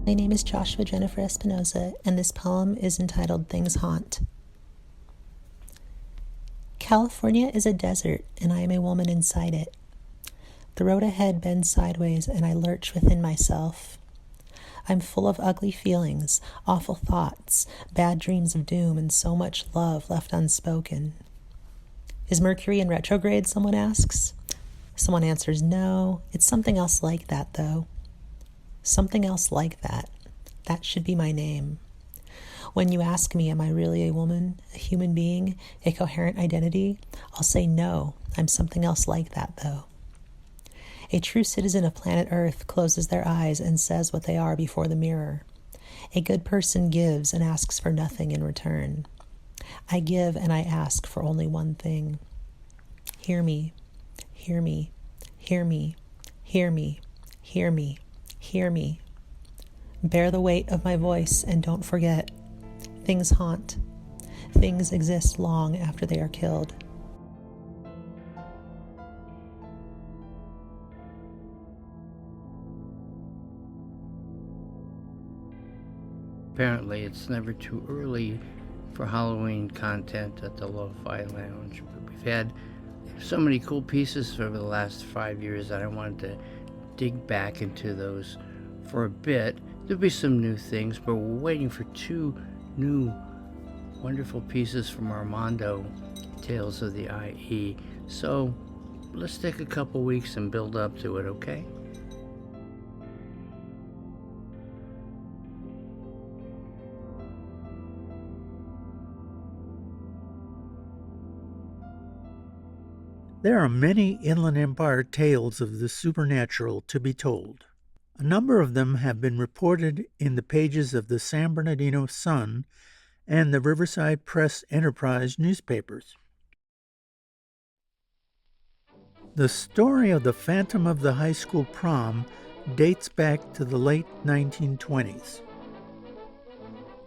My name is Joshua Jennifer Espinoza, and this poem is entitled Things Haunt. California is a desert, and I am a woman inside it. The road ahead bends sideways, and I lurch within myself. I'm full of ugly feelings, awful thoughts, bad dreams of doom, and so much love left unspoken. Is Mercury in retrograde, someone asks? Someone answers no. It's something else like that, though. Something else like that. That should be my name. When you ask me, am I really a woman, a human being, a coherent identity? I'll say no. I'm something else like that, though. A true citizen of planet Earth closes their eyes and says what they are before the mirror. A good person gives and asks for nothing in return. I give and I ask for only one thing. Hear me, hear me, hear me, hear me, hear me, hear me. Bear the weight of my voice and don't forget. Things haunt. Things exist long after they are killed. Apparently, it's never too early for Halloween content at the Lo-Fi Lounge. But we've had so many cool pieces over the last 5 years that I wanted to dig back into those for a bit. There'll be some new things, but we're waiting for 2 new wonderful pieces from Armando, Tales of the IE. So let's take a couple weeks and build up to it, okay? There are many Inland Empire tales of the supernatural to be told. A number of them have been reported in the pages of the San Bernardino Sun and the Riverside Press Enterprise newspapers. The story of the Phantom of the High School Prom dates back to the late 1920s.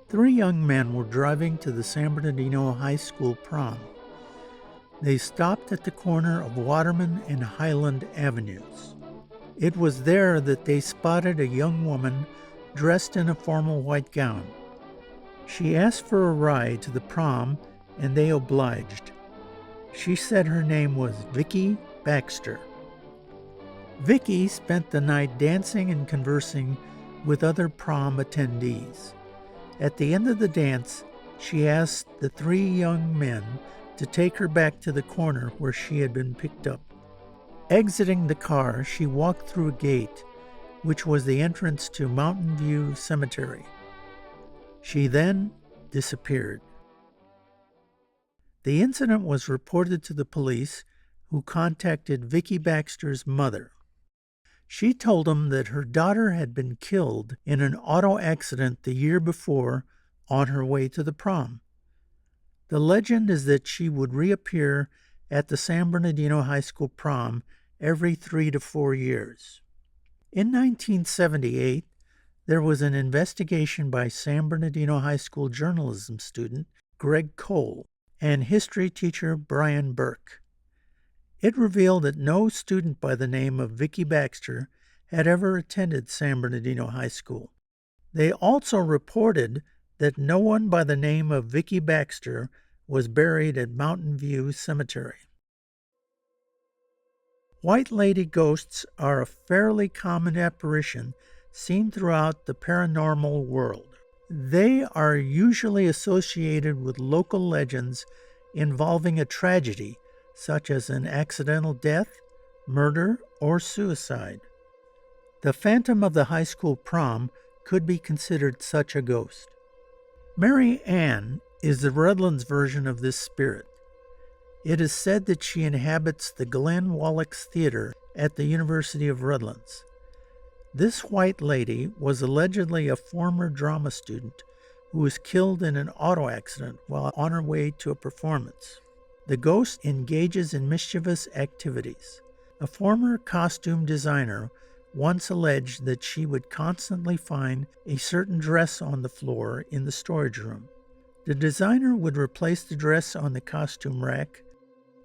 3 young men were driving to the San Bernardino High School Prom. They stopped at the corner of Waterman and Highland Avenues. It was there that they spotted a young woman dressed in a formal white gown. She asked for a ride to the prom, and they obliged. She said her name was Vicky Baxter. Vicky spent the night dancing and conversing with other prom attendees. At the end of the dance, she asked the 3 young men to take her back to the corner where she had been picked up. Exiting the car, she walked through a gate, which was the entrance to Mountain View Cemetery. She then disappeared. The incident was reported to the police, who contacted Vicky Baxter's mother. She told them that her daughter had been killed in an auto accident the year before on her way to the prom. The legend is that she would reappear at the San Bernardino High School prom every 3 to 4 years. In 1978, there was an investigation by San Bernardino High School journalism student Greg Cole and history teacher Brian Burke. It revealed that no student by the name of Vicky Baxter had ever attended San Bernardino High School. They also reported that no one by the name of Vicky Baxter was buried at Mountain View Cemetery. White lady ghosts are a fairly common apparition seen throughout the paranormal world. They are usually associated with local legends involving a tragedy, such as an accidental death, murder, or suicide. The Phantom of the High School Prom could be considered such a ghost. Mary Ann is the Redlands version of this spirit. It is said that she inhabits the Glenn Wallack's Theater at the University of Redlands. This white lady was allegedly a former drama student who was killed in an auto accident while on her way to a performance. The ghost engages in mischievous activities. A former costume designer once alleged that she would constantly find a certain dress on the floor in the storage room. The designer would replace the dress on the costume rack,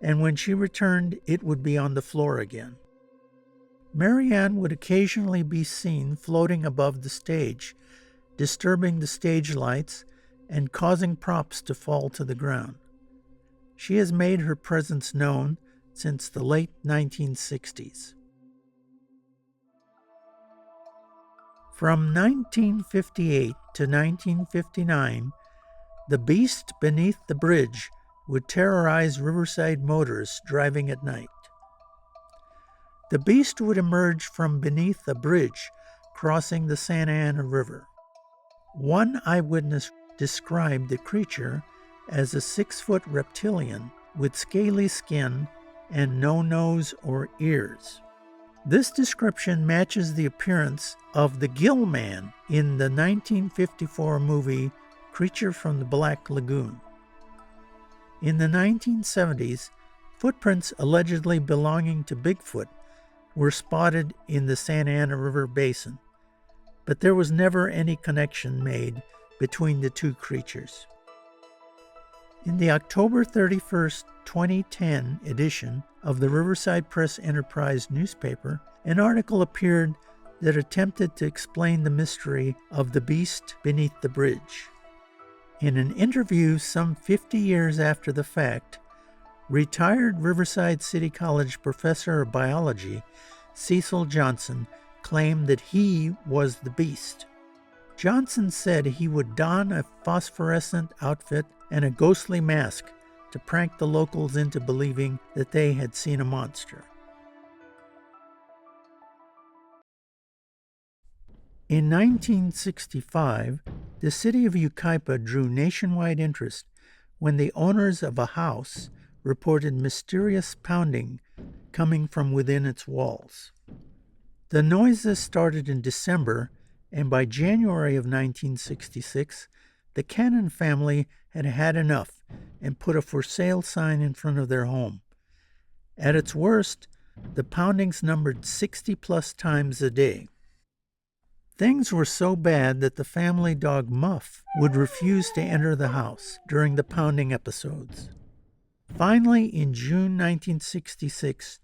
and when she returned, it would be on the floor again. Marianne would occasionally be seen floating above the stage, disturbing the stage lights and causing props to fall to the ground. She has made her presence known since the late 1960s. From 1958 to 1959, the beast beneath the bridge would terrorize Riverside motorists driving at night. The beast would emerge from beneath a bridge crossing the Santa Ana River. One eyewitness described the creature as a 6-foot reptilian with scaly skin and no nose or ears. This description matches the appearance of the Gill Man in the 1954 movie Creature from the Black Lagoon. In the 1970s, footprints allegedly belonging to Bigfoot were spotted in the Santa Ana River basin, but there was never any connection made between the two creatures. In the October 31, 2010 edition of the Riverside Press Enterprise newspaper, an article appeared that attempted to explain the mystery of the beast beneath the bridge. In an interview some 50 years after the fact, retired Riverside City College professor of biology Cecil Johnson claimed that he was the beast. Johnson said he would don a phosphorescent outfit and a ghostly mask to prank the locals into believing that they had seen a monster. In 1965, the city of Yucaipa drew nationwide interest when the owners of a house reported mysterious pounding coming from within its walls. The noises started in December, and by January of 1966, the Cannon family had had enough and put a for sale sign in front of their home. At its worst, the poundings numbered 60-plus times a day. Things were so bad that the family dog Muff would refuse to enter the house during the pounding episodes. Finally, in June 1966,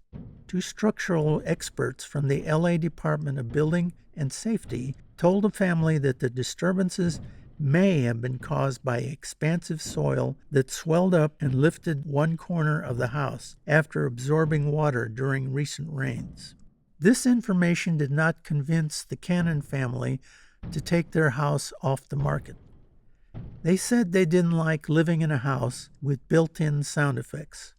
two structural experts from the LA Department of Building and Safety told the family that the disturbances may have been caused by expansive soil that swelled up and lifted one corner of the house after absorbing water during recent rains. This information did not convince the Cannon family to take their house off the market. They said they didn't like living in a house with built-in sound effects.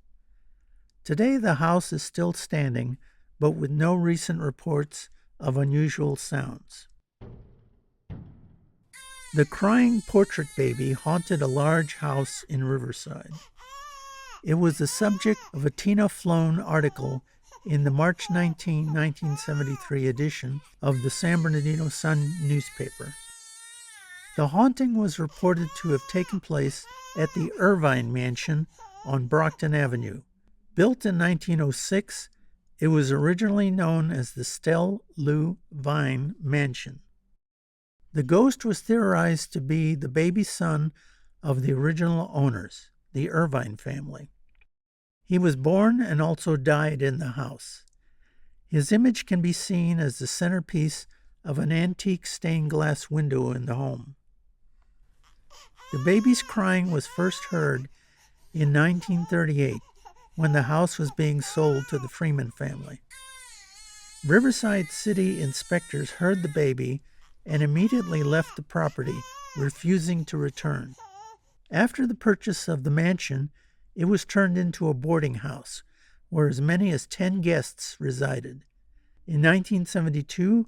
Today the house is still standing, but with no recent reports of unusual sounds. The crying portrait baby haunted a large house in Riverside. It was the subject of a Tina Flown article in the March 19, 1973 edition of the San Bernardino Sun newspaper. The haunting was reported to have taken place at the Irvine Mansion on Brockton Avenue. Built in 1906, it was originally known as the Stell Lou Vine Mansion. The ghost was theorized to be the baby son of the original owners, the Irvine family. He was born and also died in the house. His image can be seen as the centerpiece of an antique stained glass window in the home. The baby's crying was first heard in 1938 when the house was being sold to the Freeman family. Riverside City inspectors heard the baby and immediately left the property, refusing to return. After the purchase of the mansion, it was turned into a boarding house, where as many as 10 guests resided. In 1972,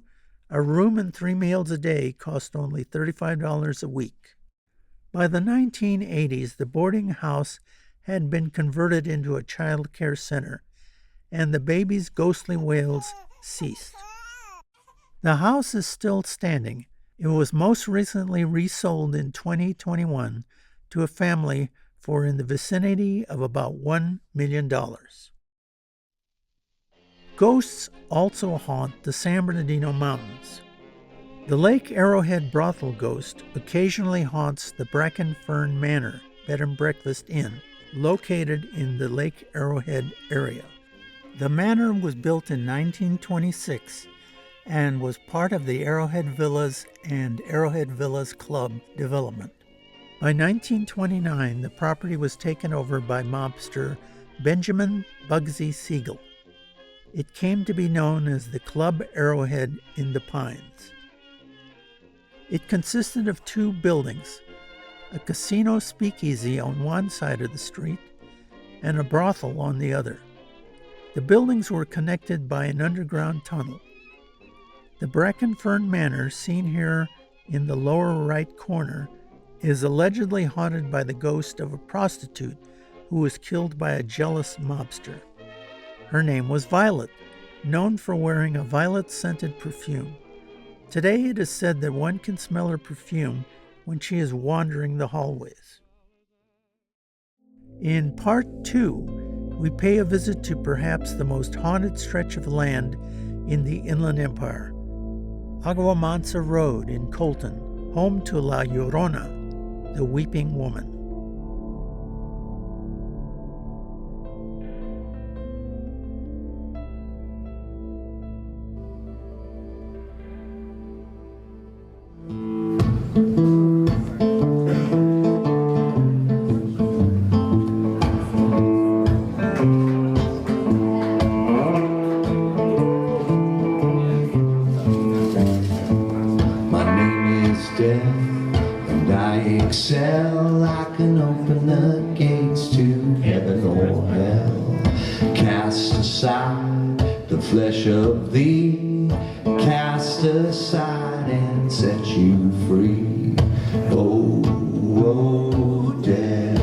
a room and 3 meals a day cost only $35 a week. By the 1980s, the boarding house had been converted into a child care center, and the baby's ghostly wails ceased. The house is still standing. It was most recently resold in 2021 to a family for in the vicinity of about $1 million. Ghosts also haunt the San Bernardino Mountains. The Lake Arrowhead brothel ghost occasionally haunts the Bracken Fern Manor Bed and Breakfast Inn, located in the Lake Arrowhead area. The manor was built in 1926 and was part of the Arrowhead Villas and Arrowhead Villas Club development. By 1929, the property was taken over by mobster Benjamin Bugsy Siegel. It came to be known as the Club Arrowhead in the Pines. It consisted of two buildings, a casino speakeasy on one side of the street and a brothel on the other. The buildings were connected by an underground tunnel. The Brackenfern Manor, seen here in the lower right corner, is allegedly haunted by the ghost of a prostitute who was killed by a jealous mobster. Her name was Violet, known for wearing a violet-scented perfume. Today it is said that one can smell her perfume when she is wandering the hallways. In Part 2, we pay a visit to perhaps the most haunted stretch of land in the Inland Empire, Agua Mansa Road in Colton, home to La Llorona, the Weeping Woman. Excel, I can open the gates to heaven or hell. Cast aside the flesh of thee, cast aside and set you free. Oh, oh, death.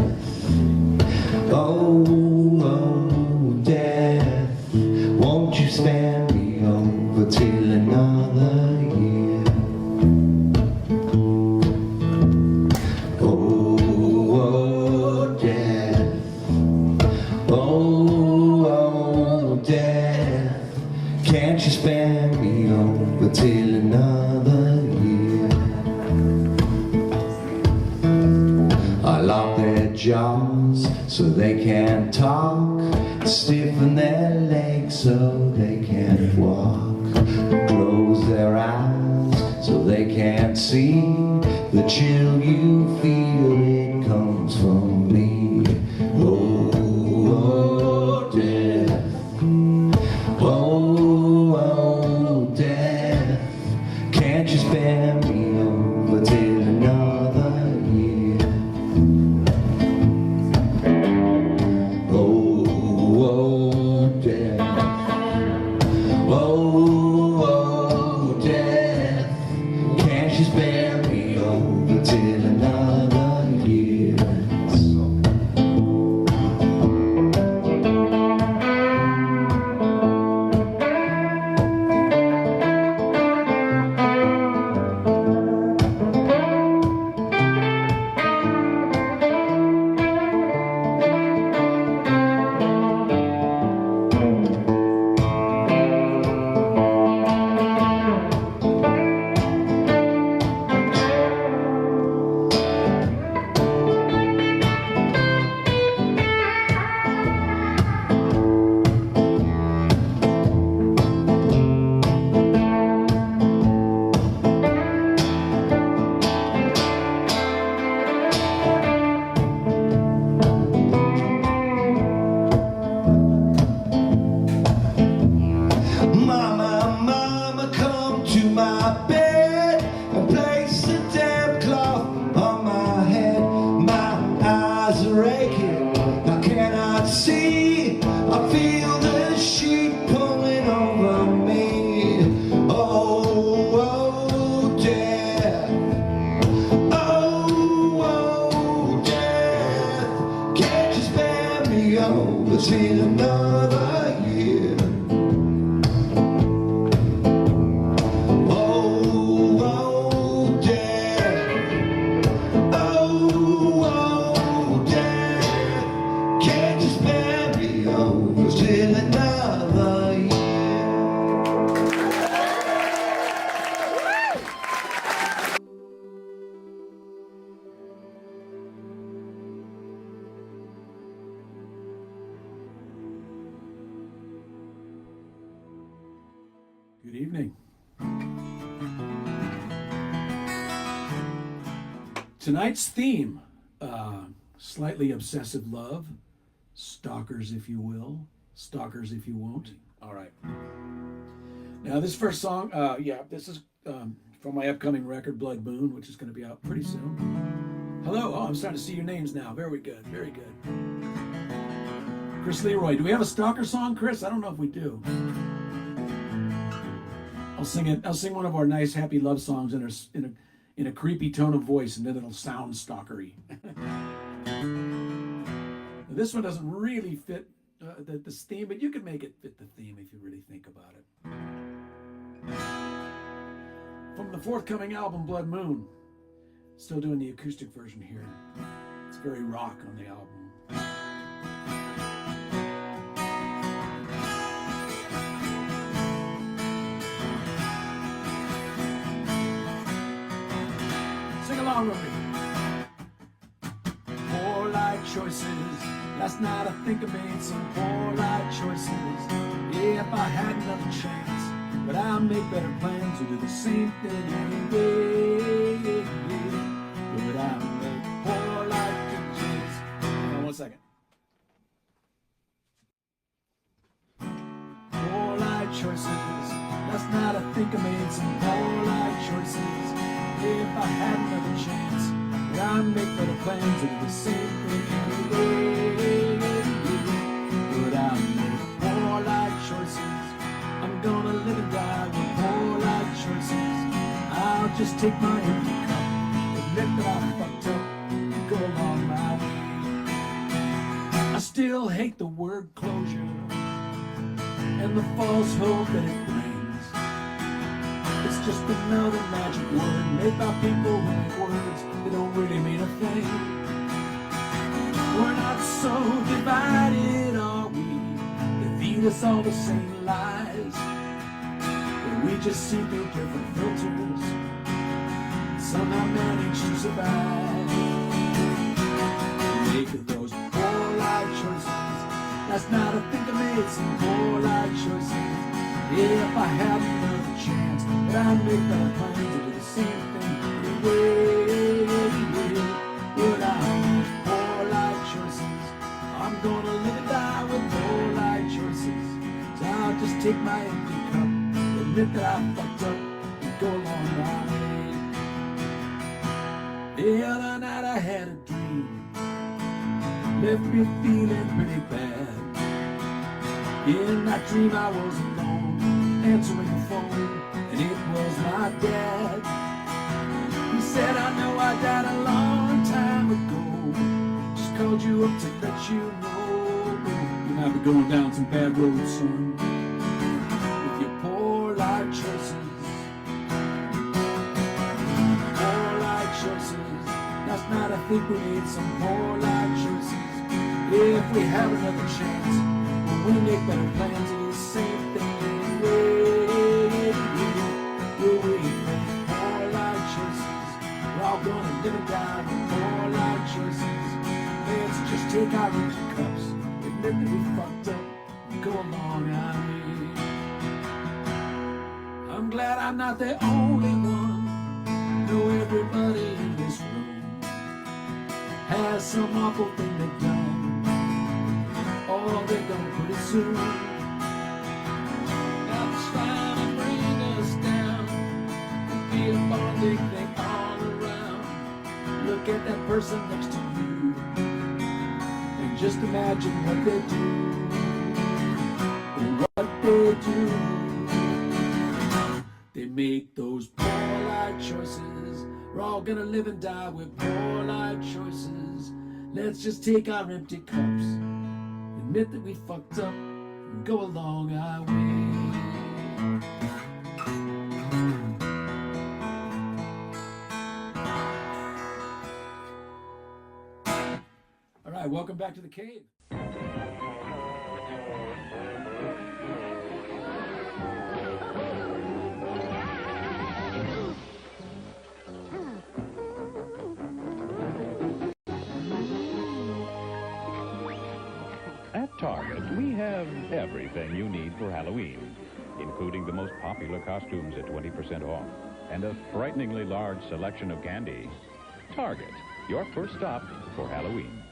Oh, oh, death. Won't you spare me over till another year? Can't you spare me over till another year? I lock their jaws so they can't talk, stiffen their legs so they can't walk, close their eyes so they can't see the chill you feel, it comes from me. Oh, oh, death. Oh, oh, death, can't you spare me over till another year? Oh, oh, death. Oh, oh, death, can't you spare me over till another year? Till another year. Oh, oh, death. Oh, oh, death. Can't you spare me over till another year? Good evening. Tonight's theme, slightly obsessive love, stalkers if you will, stalkers if you won't. All right. Now this first song, this is from my upcoming record, Blood Moon, which is going to be out pretty soon. Hello. Oh, I'm starting to see your names now. Very good. Very good. Chris LeRoy. Do we have a stalker song, Chris? I don't know if we do. I'll sing it. I'll sing one of our nice, happy love songs in a creepy tone of voice, and then it'll sound stalkery. This one doesn't really fit this theme, but you can make it fit the theme if you really think about it. From the forthcoming album, Blood Moon. Still doing the acoustic version here. It's very rock on the album. Sing along with me. Poor life choices. Last night I think I made some poor life choices. Yeah, if I had another chance, but I'll make better plans to do the same thing anyway. But I'll make poor life choices. Hold on 1 second. Poor life choices. Last night I think I made some poor life choices. If I had another chance, but I'd make better plans to do the same thing anyway. But I'll make poor life choices. I'm gonna live and die with poor life choices. I'll just take my empty cup, admit that I fucked up, and go along my way. I still hate the word closure and the false hope that it brings. It's just another magic word made by people who make words that don't really mean a thing. We're not so divided, are we? They feed us all the same lies, but we just see through different filters, somehow manage to survive. Make those poor life choices. Last night I think I made some poor life choices. Yeah, if I had another chance, but I'd make better plans to do the same thing anyway. But I'll make poor life choices. I'm gonna live and die with poor life choices. So I'll just take my empty cup, admit that I fucked up, and go along my way. The other night I had a dream, left me feeling pretty bad. In that dream I was alone, answering the phone, and it was my dad. He said, I know I died a long time ago, just called you up to let you know. You might be going down some bad roads, son, with your poor life choices. Poor life choices. Last night I think we made some poor life choices. If we have another chance, we make better plans to do the same thing anyway. Will we make poor life choices? We're all gonna live and die with poor life choices. Let's just take our empty cups, admit that we fucked up, and go along our way. I'm glad I'm not the only one. Know everybody in this room has some awful thing they've done, or they're gonna pretty soon. Now it's trying to bring us down, be a bonding thing all around. Look at that person next to you, and just imagine what they do, what they do. They make those poor life choices. We're all gonna live and die with poor life choices. Let's just take our empty cups, admit that we fucked up, and go along our way. All right, welcome back to the cave. At Target, we have everything you need for Halloween. including the most popular costumes at 20% off and a frighteningly large selection of candy. Target, your first stop for Halloween.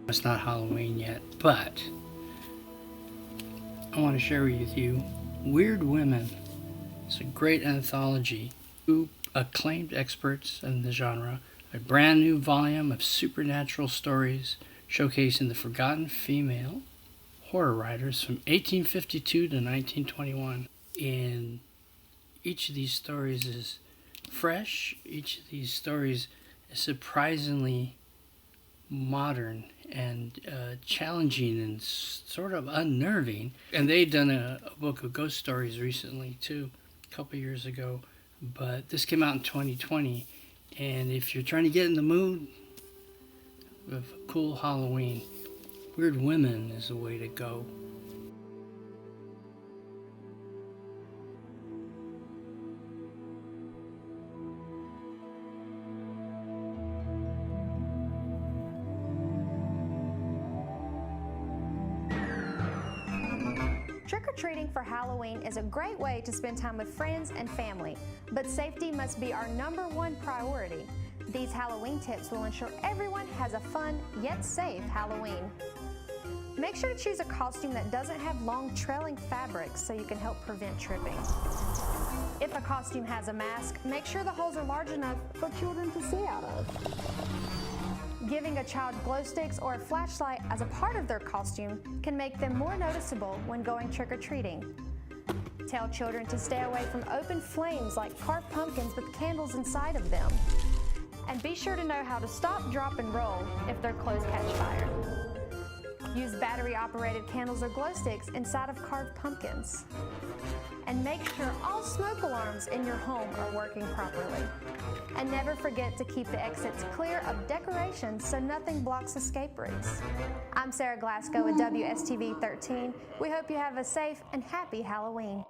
It's not Halloween yet, but I want to share with you Weird Women. It's a great anthology. Two acclaimed experts in the genre. A brand new volume of supernatural stories showcasing the forgotten female horror writers from 1852 to 1921. And each of these stories is fresh. Each of these stories is surprisingly modern and challenging and sort of unnerving. And they'd done a book of ghost stories recently too, a couple years ago, but this came out in 2020. And if you're trying to get in the mood of a cool Halloween, Weird Women is the way to go. Trick-or-treating for Halloween is a great way to spend time with friends and family, but safety must be our #1 priority. These Halloween tips will ensure everyone has a fun yet safe Halloween. Make sure to choose a costume that doesn't have long trailing fabrics so you can help prevent tripping. If a costume has a mask, make sure the holes are large enough for children to see out of. Giving a child glow sticks or a flashlight as a part of their costume can make them more noticeable when going trick-or-treating. Tell children to stay away from open flames like carved pumpkins with candles inside of them. And be sure to know how to stop, drop, and roll if their clothes catch fire. Use battery-operated candles or glow sticks inside of carved pumpkins. And make sure all smoke alarms in your home are working properly. And never forget to keep the exits clear of decorations so nothing blocks escape routes. I'm Sarah Glasgow with WSTV 13. We hope you have a safe and happy Halloween.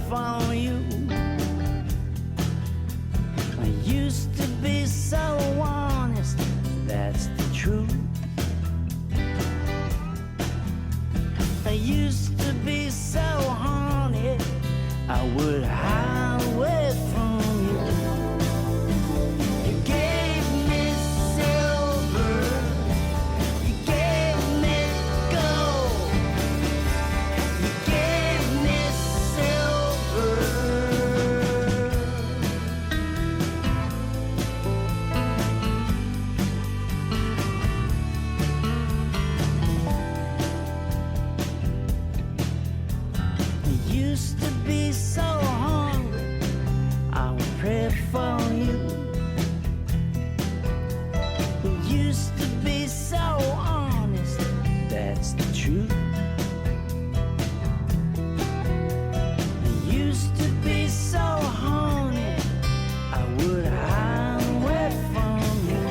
for you. I used to be so honest, that's the truth. I used to be so horny, I would hide away from you. You gave me silver, you gave me gold, you gave me silver. I used to be so hungry, I would pray for you. We used to be so honest, that's the truth. I used to be so horny, I would hide away from you.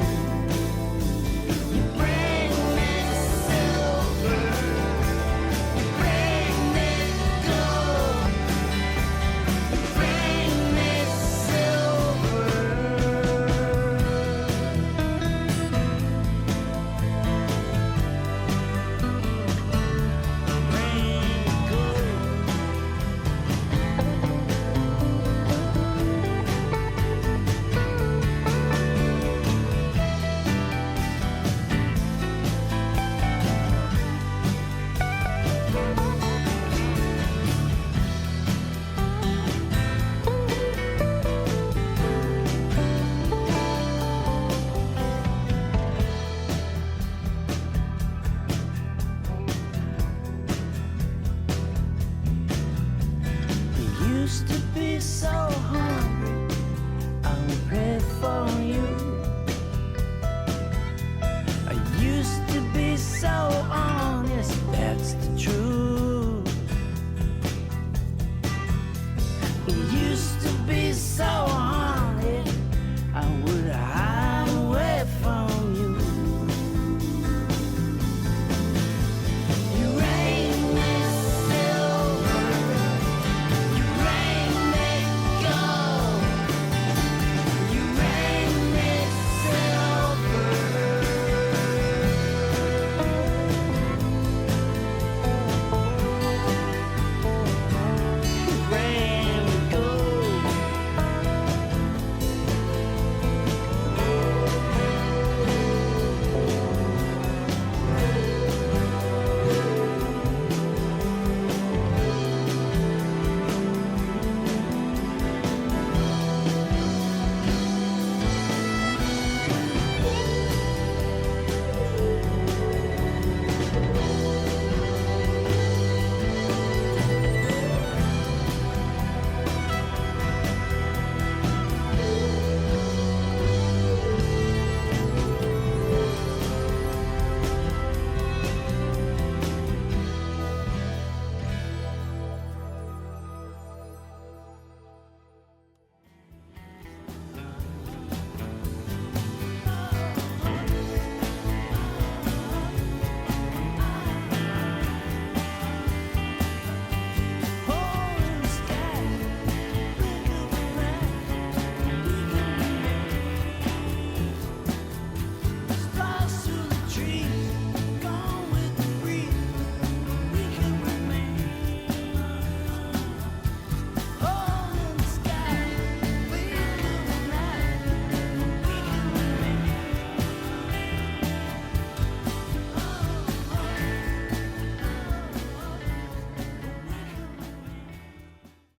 You bring me silver, you bring me gold, you bring me silver. Bring gold. You used to be so hard.